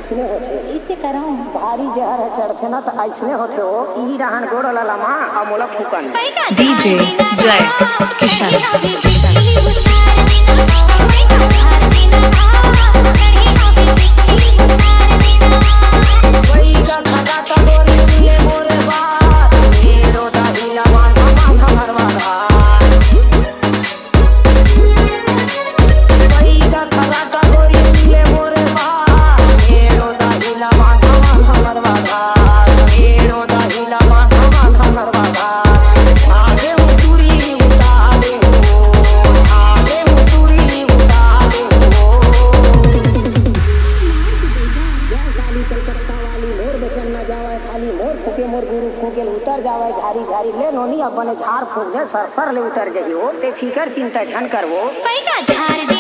ऐसने होते इससे कराऊं भारी जहर है चढ़ते ना तो ऐसने होते हो ई रहन गोड़ ललमा अमोला फूकन डीजे जय किशन खाली मोर फूके मोर गुरु फूके उतर जावे झारी झारी ले नोनी अब बने झाड़ फूक दे सर सर ले उतर जइयो ते फिकर चिंता झन करवो पैका झाड़